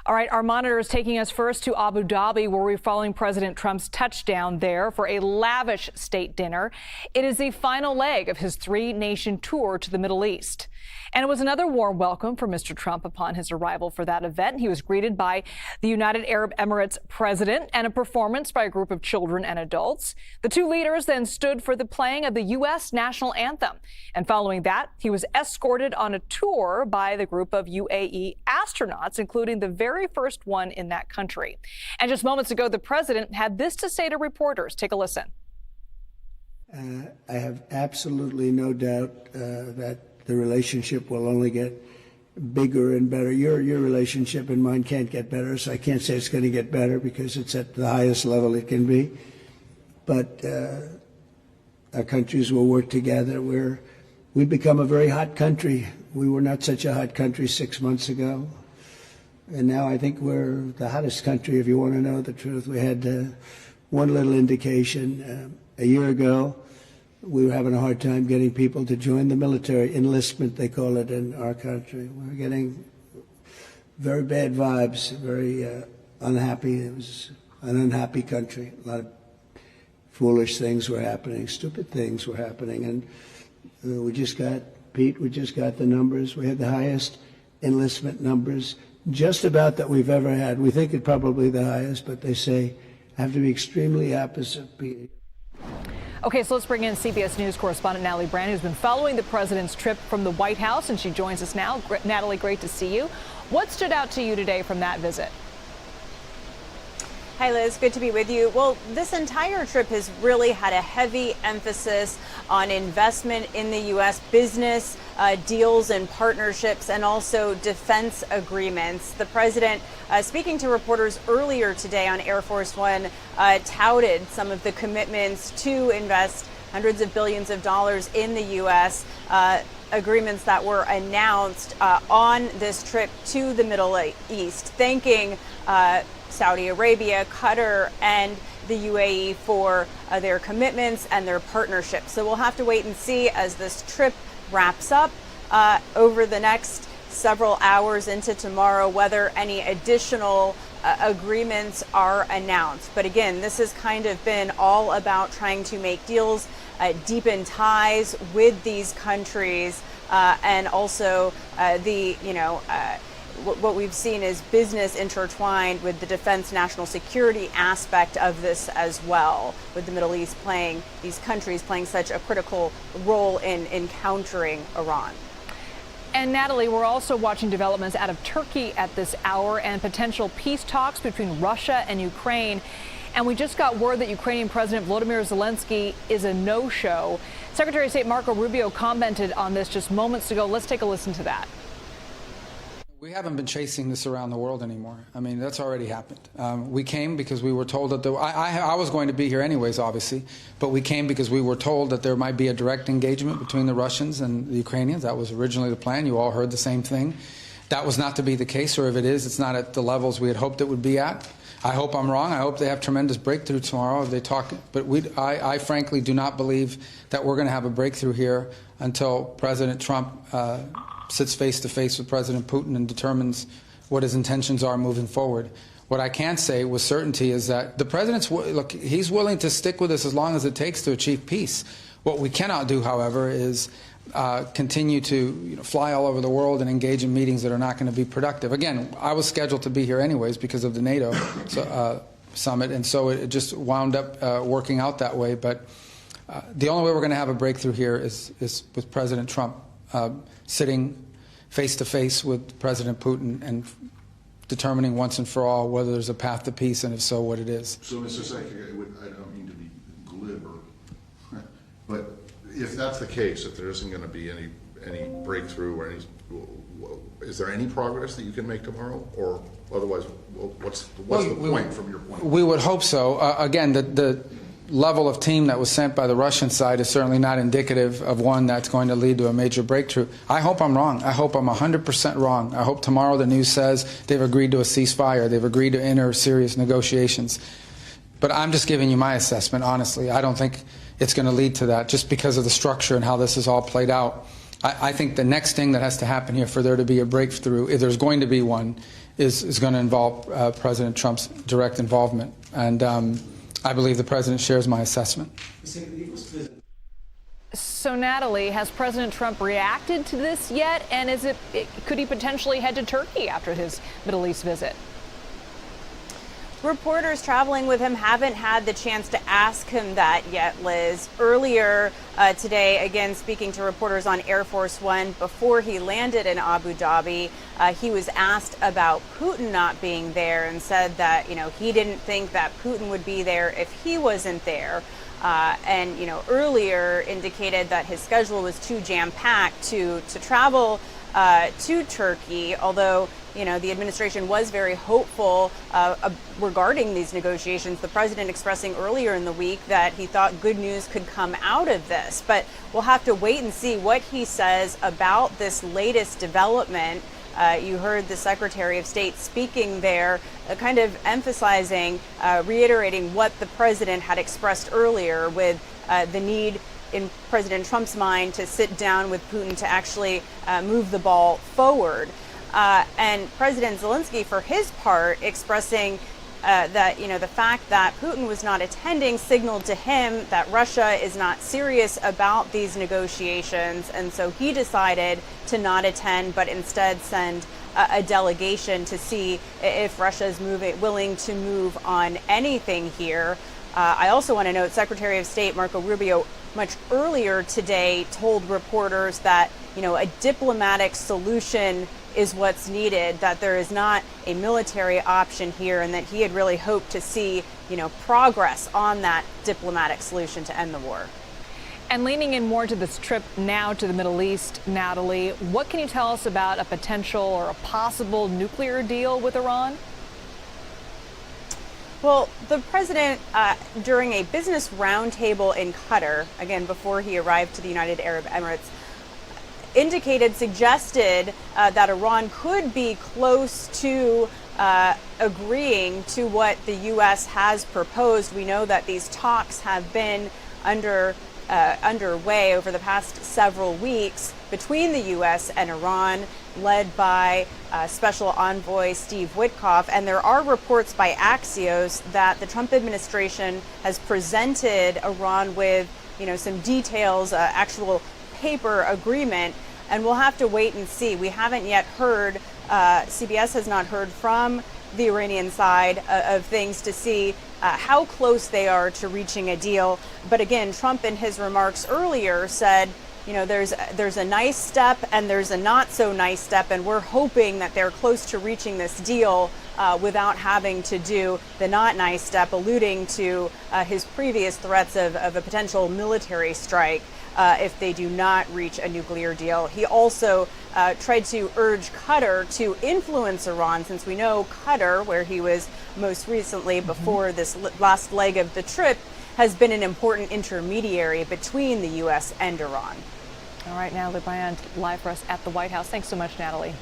All right, our monitor is taking us first to Abu Dhabi, where we're following President Trump's touchdown there for a lavish state dinner. It is the final leg of his three-nation tour to the Middle East. And it was another warm welcome for Mr. Trump upon his arrival for that event. He was greeted by the United Arab Emirates president and a performance by a group of children and adults. The two leaders then stood for the playing of the U.S. national anthem. And following that, he was escorted on a tour by the group of UAE astronauts, including the very first one in that country. And just moments ago, the president had this to say to reporters. Take a listen. I have absolutely no doubt that the relationship will only get bigger and better. Your relationship and mine can't get better, so I can't say it's going to get better because it's at the highest level it can be. But our countries will work together. We've become a very hot country. We were not such a hot country 6 months ago. And now I think we're the hottest country, if you want to know the truth. We had one little indication a year ago. We were having a hard time getting people to join the military, enlistment they call it in our country. We're getting very bad vibes, very unhappy. It was an unhappy country. A lot of foolish things were happening, stupid things were happening. And we just got the numbers. We had the highest enlistment numbers just about that we've ever had. We think it's probably the highest, but they say have to be extremely opposite. Okay, so let's bring in CBS News correspondent Natalie Brand, who's been following the president's trip from the White House, and she joins us now. Natalie, great to see you. What stood out to you today from that visit? Hi, Liz. Good to be with you. Well, this entire trip has really had a heavy emphasis on investment in the U.S., business deals and partnerships, and also defense agreements. The president, speaking to reporters earlier today on Air Force One, touted some of the commitments to invest hundreds of billions of dollars in the U.S., agreements that were announced on this trip to the Middle East, thanking Saudi Arabia, Qatar, and the UAE for their commitments and their partnerships. So we'll have to wait and see as this trip wraps up over the next several hours into tomorrow whether any additional agreements are announced. But again, this has kind of been all about trying to make deals, deepen ties with these countries, and also what we've seen is business intertwined with the defense national security aspect of this as well, with the Middle East these countries playing such a critical role in countering Iran. And Natalie, we're also watching developments out of Turkey at this hour and potential peace talks between Russia and Ukraine. And we just got word that Ukrainian President Volodymyr Zelensky is a no-show. Secretary of State Marco Rubio commented on this just moments ago. Let's take a listen to that. We haven't been chasing this around the world anymore. I mean, that's already happened. We came because we were told that I was going to be here anyways, obviously, but we came because we were told that there might be a direct engagement between the Russians and the Ukrainians. That was originally the plan. You all heard the same thing. That was not to be the case, or if it is, it's not at the levels we had hoped it would be at. I hope I'm wrong. I hope they have tremendous breakthrough tomorrow if they talk. But I frankly do not believe that we're going to have a breakthrough here until President Trump sits face-to-face with President Putin and determines what his intentions are moving forward. What I can say with certainty is that the president's, look, he's willing to stick with us as long as it takes to achieve peace. What we cannot do, however, is continue to fly all over the world and engage in meetings that are not going to be productive. Again, I was scheduled to be here anyways because of the NATO summit, and so it just wound up working out that way. But the only way we're going to have a breakthrough here is with President Trump sitting face-to-face with President Putin and determining once and for all whether there's a path to peace, and if so, what it is. So, Mr. Secretary, I don't mean to be glib, but if that's the case, if there isn't going to be any breakthrough or is there any progress that you can make tomorrow, or otherwise, what's the point from your point? We would hope so. Again, the level of team that was sent by the Russian side is certainly not indicative of one that's going to lead to a major breakthrough. I hope I'm wrong. I hope I'm 100% wrong. I hope tomorrow the news says they've agreed to a ceasefire. They've agreed to enter serious negotiations. But I'm just giving you my assessment, honestly. I don't think it's going to lead to that just because of the structure and how this is all played out. I think the next thing that has to happen here for there to be a breakthrough, if there's going to be one, is going to involve President Trump's direct involvement. And I believe the president shares my assessment. So, Natalie, has President Trump reacted to this yet? And could he potentially head to Turkey after his Middle East visit? Reporters traveling with him haven't had the chance to ask him that yet, Liz. Earlier today, again, speaking to reporters on Air Force One before he landed in Abu Dhabi, he was asked about Putin not being there and said that, he didn't think that Putin would be there if he wasn't there. And earlier indicated that his schedule was too jam-packed to travel to Turkey, although the administration was very hopeful regarding these negotiations. The president expressing earlier in the week that he thought good news could come out of this. But we'll have to wait and see what he says about this latest development. You heard the Secretary of State speaking there, kind of emphasizing, reiterating what the president had expressed earlier with the need in President Trump's mind to sit down with Putin to actually move the ball forward. And President Zelensky, for his part, expressing that, the fact that Putin was not attending signaled to him that Russia is not serious about these negotiations. And so he decided to not attend, but instead send a delegation to see if Russia is willing to move on anything here. I also want to note Secretary of State Marco Rubio much earlier today told reporters that, a diplomatic solution is what's needed, that there is not a military option here, and that he had really hoped to see, progress on that diplomatic solution to end the war. And leaning in more to this trip now to the Middle East, Natalie, what can you tell us about a potential or a possible nuclear deal with Iran? Well, the president, during a business roundtable in Qatar, again, before he arrived to the United Arab Emirates, suggested that Iran could be close to agreeing to what the U.S. has proposed. We know that these talks have been underway over the past several weeks between the U.S. and Iran, led by Special Envoy Steve Witkoff. And there are reports by Axios that the Trump administration has presented Iran with, some details, actual paper agreement, and we'll have to wait and see. We haven't yet heard, CBS has not heard from the Iranian side of things to see how close they are to reaching a deal. But again, Trump in his remarks earlier said, there's a nice step and there's a not so nice step, and we're hoping that they're close to reaching this deal without having to do the not nice step, alluding to his previous threats of a potential military strike if they do not reach a nuclear deal. He also tried to urge Qatar to influence Iran, since we know Qatar, where he was most recently before this last leg of the trip, has been an important intermediary between the U.S. and Iran. All right, Natalie Brand, live for us at the White House. Thanks so much, Natalie.